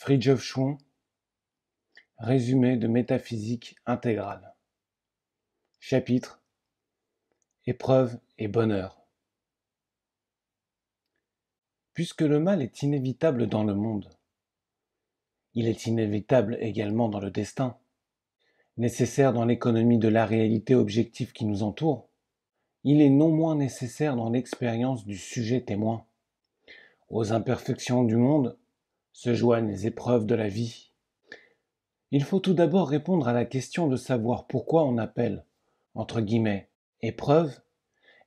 Fridtjof Chouan, Résumé de métaphysique intégrale. Chapitre Épreuve et bonheur. Puisque le mal est inévitable dans le monde, il est inévitable également dans le destin, nécessaire dans l'économie de la réalité objective qui nous entoure, il est non moins nécessaire dans l'expérience du sujet témoin. Aux imperfections du monde se joignent les épreuves de la vie. Il faut tout d'abord répondre à la question de savoir pourquoi on appelle, entre guillemets, épreuves,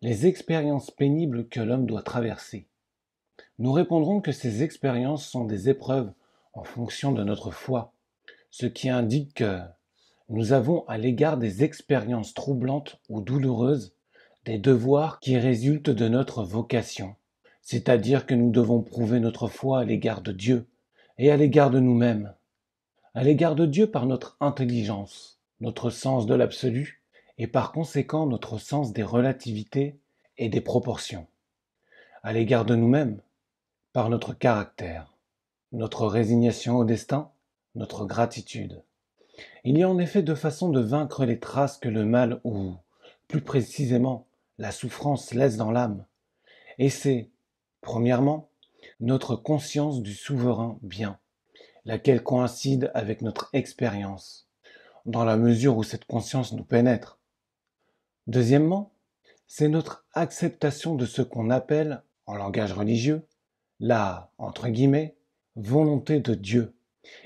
les expériences pénibles que l'homme doit traverser. Nous répondrons que ces expériences sont des épreuves en fonction de notre foi, ce qui indique que nous avons à l'égard des expériences troublantes ou douloureuses des devoirs qui résultent de notre vocation, c'est-à-dire que nous devons prouver notre foi à l'égard de Dieu et à l'égard de nous-mêmes. À l'égard de Dieu par notre intelligence, notre sens de l'absolu et par conséquent notre sens des relativités et des proportions. À l'égard de nous-mêmes, par notre caractère, notre résignation au destin, notre gratitude. Il y a en effet deux façons de vaincre les traces que le mal ou, plus précisément, la souffrance laisse dans l'âme. Et c'est, premièrement, notre conscience du souverain bien, laquelle coïncide avec notre expérience, dans la mesure où cette conscience nous pénètre. Deuxièmement, c'est notre acceptation de ce qu'on appelle, en langage religieux, la, entre guillemets, volonté de Dieu.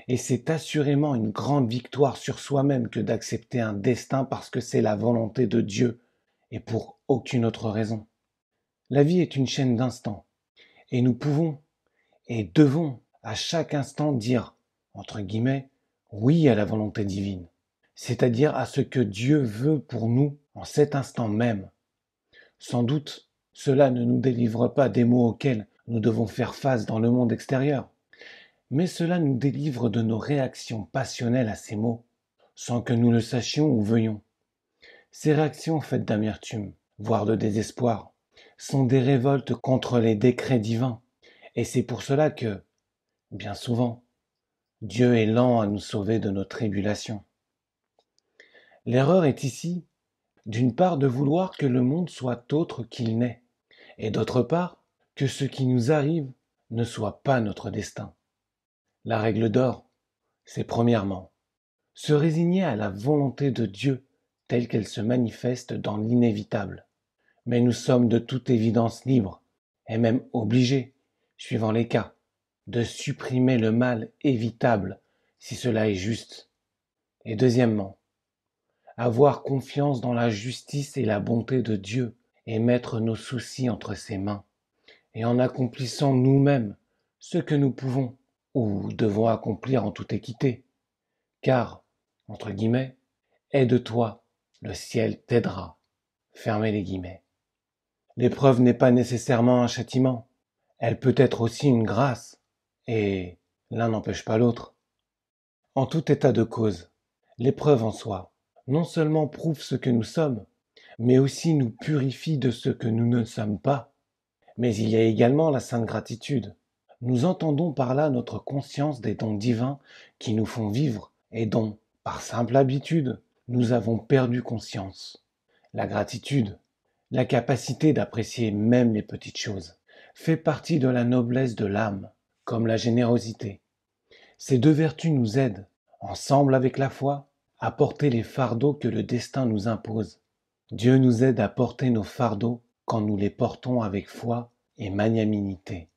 Et c'est assurément une grande victoire sur soi-même que d'accepter un destin parce que c'est la volonté de Dieu et pour aucune autre raison. La vie est une chaîne d'instants et nous pouvons et devons à chaque instant dire, entre guillemets, oui à la volonté divine, c'est-à-dire à ce que Dieu veut pour nous en cet instant même. Sans doute, cela ne nous délivre pas des maux auxquels nous devons faire face dans le monde extérieur, mais cela nous délivre de nos réactions passionnelles à ces maux, sans que nous le sachions ou veuillons. Ces réactions faites d'amertume, voire de désespoir, sont des révoltes contre les décrets divins, et c'est pour cela que, bien souvent, Dieu est lent à nous sauver de nos tribulations. L'erreur est ici, d'une part, de vouloir que le monde soit autre qu'il n'est, et d'autre part, que ce qui nous arrive ne soit pas notre destin. La règle d'or, c'est premièrement, se résigner à la volonté de Dieu telle qu'elle se manifeste dans l'inévitable. Mais nous sommes de toute évidence libres, et même obligés, suivant les cas, de supprimer le mal évitable si cela est juste. Et deuxièmement, avoir confiance dans la justice et la bonté de Dieu et mettre nos soucis entre ses mains, et en accomplissant nous-mêmes ce que nous pouvons ou devons accomplir en toute équité. Car, entre guillemets, aide-toi, le ciel t'aidera. Fermez les guillemets. L'épreuve n'est pas nécessairement un châtiment, elle peut être aussi une grâce, et l'un n'empêche pas l'autre. En tout état de cause, l'épreuve en soi, non seulement prouve ce que nous sommes, mais aussi nous purifie de ce que nous ne sommes pas. Mais il y a également la sainte gratitude. Nous entendons par là notre conscience des dons divins qui nous font vivre et dont, par simple habitude, nous avons perdu conscience. La gratitude, la capacité d'apprécier même les petites choses, fait partie de la noblesse de l'âme, comme la générosité. Ces deux vertus nous aident, ensemble avec la foi, à porter les fardeaux que le destin nous impose. Dieu nous aide à porter nos fardeaux quand nous les portons avec foi et magnanimité.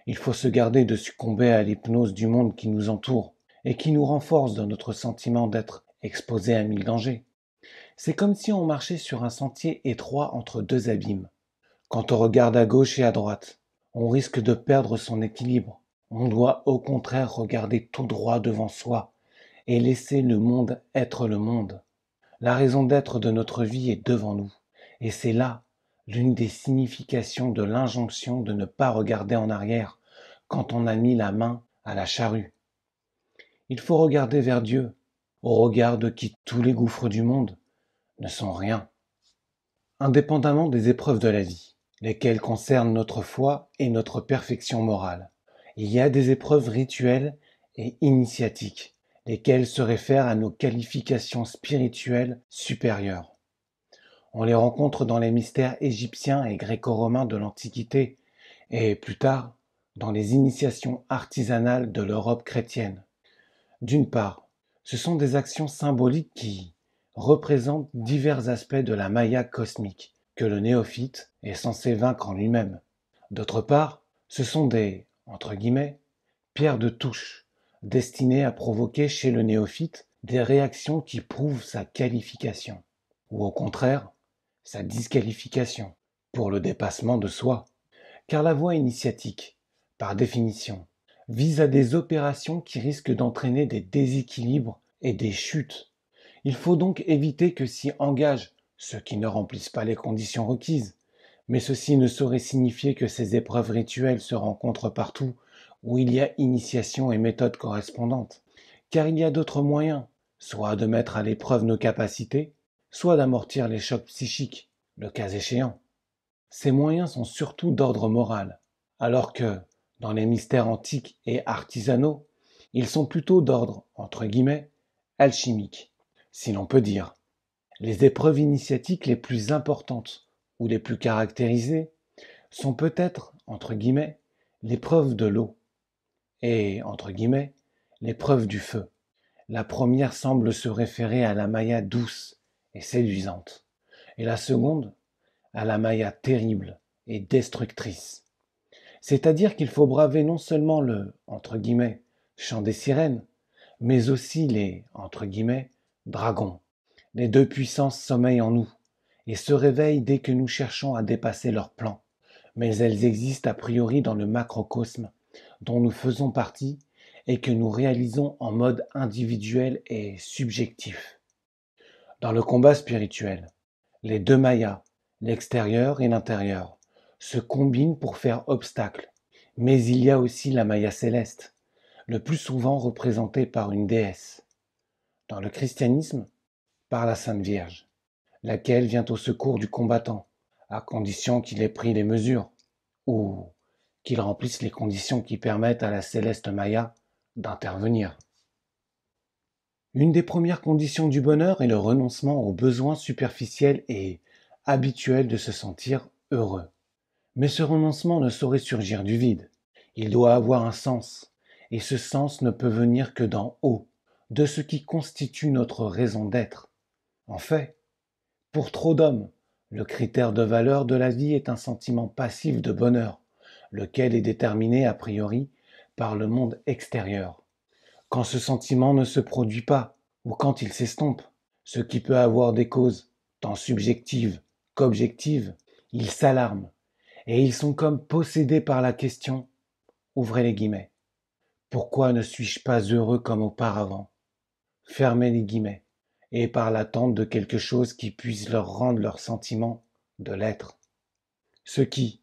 Il faut se garder de succomber à l'hypnose du monde qui nous entoure et qui nous renforce dans notre sentiment d'être exposé à mille dangers. C'est comme si on marchait sur un sentier étroit entre deux abîmes. Quand on regarde à gauche et à droite, on risque de perdre son équilibre. On doit au contraire regarder tout droit devant soi et laisser le monde être le monde. La raison d'être de notre vie est devant nous, et c'est là l'une des significations de l'injonction de ne pas regarder en arrière quand on a mis la main à la charrue. Il faut regarder vers Dieu, au regard de qui tous les gouffres du monde ne sont rien. Indépendamment des épreuves de la vie, lesquelles concernent notre foi et notre perfection morale, il y a des épreuves rituelles et initiatiques, lesquels se réfèrent à nos qualifications spirituelles supérieures. On les rencontre dans les mystères égyptiens et gréco-romains de l'Antiquité et plus tard dans les initiations artisanales de l'Europe chrétienne. D'une part, ce sont des actions symboliques qui représentent divers aspects de la Maya cosmique que le néophyte est censé vaincre en lui-même. D'autre part, ce sont des, entre guillemets, pierres de touche, destinées à provoquer chez le néophyte des réactions qui prouvent sa qualification, ou au contraire, sa disqualification, pour le dépassement de soi. Car la voie initiatique, par définition, vise à des opérations qui risquent d'entraîner des déséquilibres et des chutes. Il faut donc éviter que s'y engagent ceux qui ne remplissent pas les conditions requises. Mais ceci ne saurait signifier que ces épreuves rituelles se rencontrent partout où il y a initiation et méthode correspondantes. Car il y a d'autres moyens, soit de mettre à l'épreuve nos capacités, soit d'amortir les chocs psychiques, le cas échéant. Ces moyens sont surtout d'ordre moral, alors que, dans les mystères antiques et artisanaux, ils sont plutôt d'ordre, entre guillemets, alchimique, si l'on peut dire. Les épreuves initiatiques les plus importantes ou les plus caractérisées sont peut-être, entre guillemets, l'épreuve de l'eau et, entre guillemets, l'épreuve du feu. La première semble se référer à la Maya douce et séduisante, et la seconde à la Maya terrible et destructrice. C'est-à-dire qu'il faut braver non seulement le, entre guillemets, chant des sirènes, mais aussi les, entre guillemets, dragons. Les deux puissances sommeillent en nous et se réveillent dès que nous cherchons à dépasser leurs plans. Mais elles existent a priori dans le macrocosme dont nous faisons partie et que nous réalisons en mode individuel et subjectif. Dans le combat spirituel, les deux mayas, l'extérieur et l'intérieur, se combinent pour faire obstacle. Mais il y a aussi la Maya céleste, le plus souvent représentée par une déesse. Dans le christianisme, par la Sainte Vierge, laquelle vient au secours du combattant, à condition qu'il ait pris les mesures, ou qu'il remplisse les conditions qui permettent à la céleste Maya d'intervenir. Une des premières conditions du bonheur est le renoncement aux besoins superficiels et habituels de se sentir heureux. Mais ce renoncement ne saurait surgir du vide. Il doit avoir un sens, et ce sens ne peut venir que d'en haut, de ce qui constitue notre raison d'être. En fait, pour trop d'hommes, le critère de valeur de la vie est un sentiment passif de bonheur, lequel est déterminé a priori par le monde extérieur. Quand ce sentiment ne se produit pas, ou quand il s'estompe, ce qui peut avoir des causes tant subjectives qu'objectives, ils s'alarment, et ils sont comme possédés par la question, ouvrez les guillemets, pourquoi ne suis-je pas heureux comme auparavant? Fermez les guillemets, et par l'attente de quelque chose qui puisse leur rendre leur sentiment de l'être. Ce qui,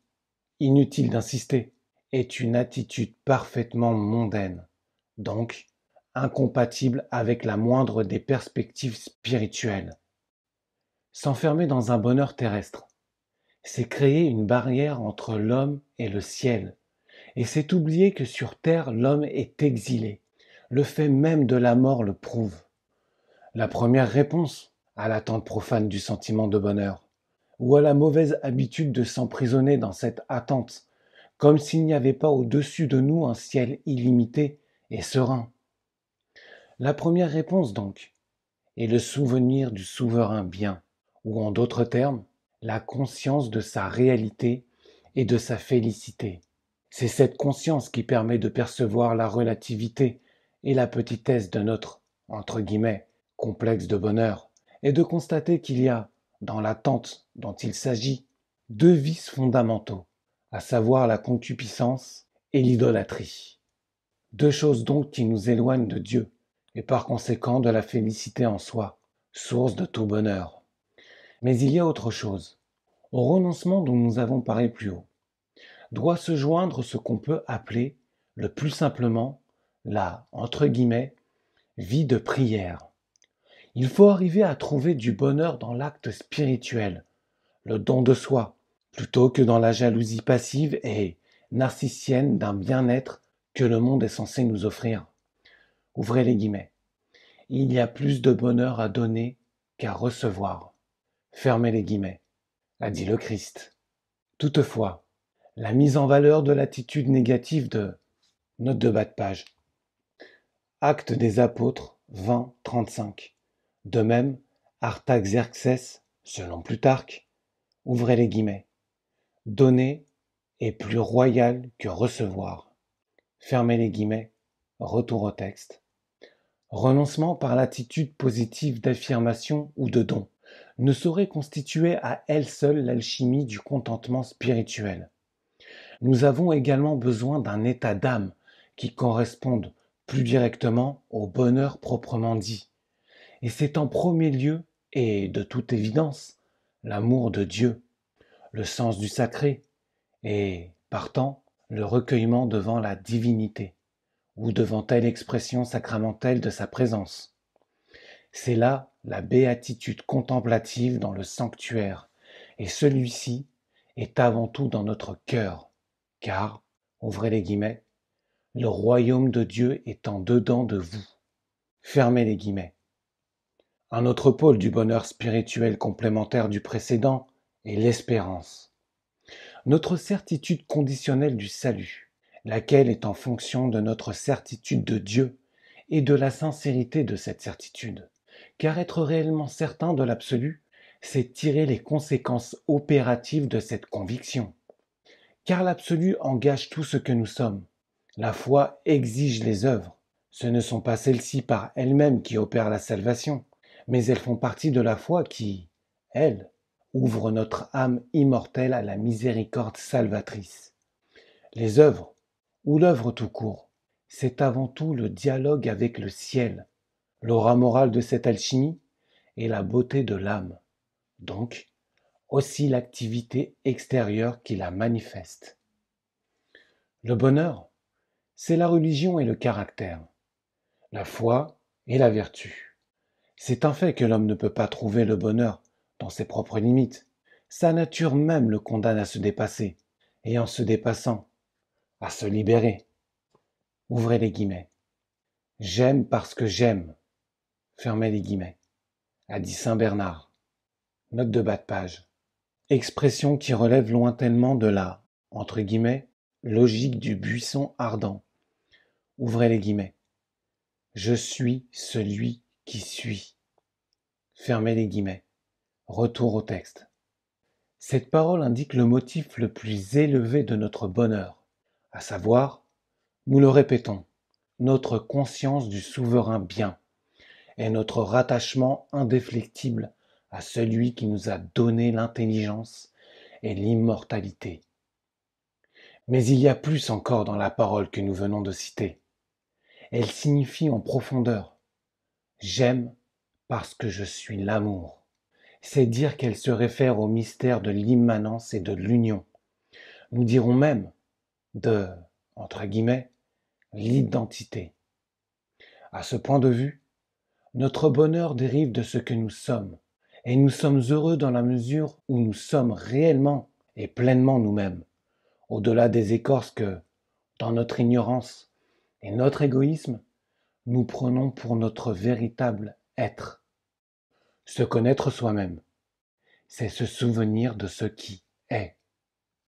inutile d'insister, est une attitude parfaitement mondaine, donc incompatible avec la moindre des perspectives spirituelles. S'enfermer dans un bonheur terrestre, c'est créer une barrière entre l'homme et le ciel, et c'est oublier que sur terre l'homme est exilé. Le fait même de la mort le prouve. La première réponse à l'attente profane du sentiment de bonheur, ou à la mauvaise habitude de s'emprisonner dans cette attente, comme s'il n'y avait pas au-dessus de nous un ciel illimité et serein. La première réponse donc est le souvenir du souverain bien, ou en d'autres termes, la conscience de sa réalité et de sa félicité. C'est cette conscience qui permet de percevoir la relativité et la petitesse de notre, entre guillemets, complexe de bonheur, et de constater qu'il y a, dans l'attente dont il s'agit, deux vices fondamentaux, à savoir la concupiscence et l'idolâtrie. Deux choses donc qui nous éloignent de Dieu, et par conséquent de la félicité en soi, source de tout bonheur. Mais il y a autre chose. Au renoncement dont nous avons parlé plus haut, doit se joindre ce qu'on peut appeler, le plus simplement, la, entre guillemets, vie de prière. Il faut arriver à trouver du bonheur dans l'acte spirituel, le don de soi, plutôt que dans la jalousie passive et narcissienne d'un bien-être que le monde est censé nous offrir. Ouvrez les guillemets. Il y a plus de bonheur à donner qu'à recevoir. Fermez les guillemets, a dit le Christ. Toutefois, la mise en valeur de l'attitude négative de note de bas de page. Actes des apôtres 20, 35. De même, Artaxerxès, selon Plutarque, ouvrez les guillemets. Donner est plus royal que recevoir. Fermez les guillemets. Retour au texte. Renoncement par l'attitude positive d'affirmation ou de don ne saurait constituer à elle seule l'alchimie du contentement spirituel. Nous avons également besoin d'un état d'âme qui corresponde plus directement au bonheur proprement dit. Et c'est en premier lieu, et de toute évidence, l'amour de Dieu, le sens du sacré, et, partant, le recueillement devant la divinité, ou devant telle expression sacramentelle de sa présence. C'est là la béatitude contemplative dans le sanctuaire, et celui-ci est avant tout dans notre cœur, car, ouvrez les guillemets, le royaume de Dieu est en dedans de vous. Fermez les guillemets. Un autre pôle du bonheur spirituel complémentaire du précédent est l'espérance. Notre certitude conditionnelle du salut, laquelle est en fonction de notre certitude de Dieu et de la sincérité de cette certitude. Car être réellement certain de l'absolu, c'est tirer les conséquences opératives de cette conviction. Car l'absolu engage tout ce que nous sommes. La foi exige les œuvres. Ce ne sont pas celles-ci par elles-mêmes qui opèrent la salvation, mais elles font partie de la foi qui, elle, ouvre notre âme immortelle à la miséricorde salvatrice. Les œuvres, ou l'œuvre tout court, c'est avant tout le dialogue avec le ciel, l'aura morale de cette alchimie et la beauté de l'âme, donc aussi l'activité extérieure qui la manifeste. Le bonheur, c'est la religion et le caractère, la foi et la vertu. C'est un fait que l'homme ne peut pas trouver le bonheur dans ses propres limites. Sa nature même le condamne à se dépasser, et en se dépassant, à se libérer. Ouvrez les guillemets. J'aime parce que j'aime. Fermez les guillemets, a dit saint Bernard. Note de bas de page. Expression qui relève lointainement de la, entre guillemets, logique du buisson ardent. Ouvrez les guillemets. Je suis celui qui suis. Fermez les guillemets. Retour au texte. Cette parole indique le motif le plus élevé de notre bonheur, à savoir, nous le répétons, notre conscience du souverain bien et notre rattachement indéflectible à celui qui nous a donné l'intelligence et l'immortalité. Mais il y a plus encore dans la parole que nous venons de citer. Elle signifie en profondeur « J'aime parce que je suis l'amour ». C'est dire qu'elle se réfère au mystère de l'immanence et de l'union. Nous dirons même de, entre guillemets, l'identité. À ce point de vue, notre bonheur dérive de ce que nous sommes, et nous sommes heureux dans la mesure où nous sommes réellement et pleinement nous-mêmes, au-delà des écorces que, dans notre ignorance et notre égoïsme, nous prenons pour notre véritable être. Se connaître soi-même, c'est se souvenir de ce qui est.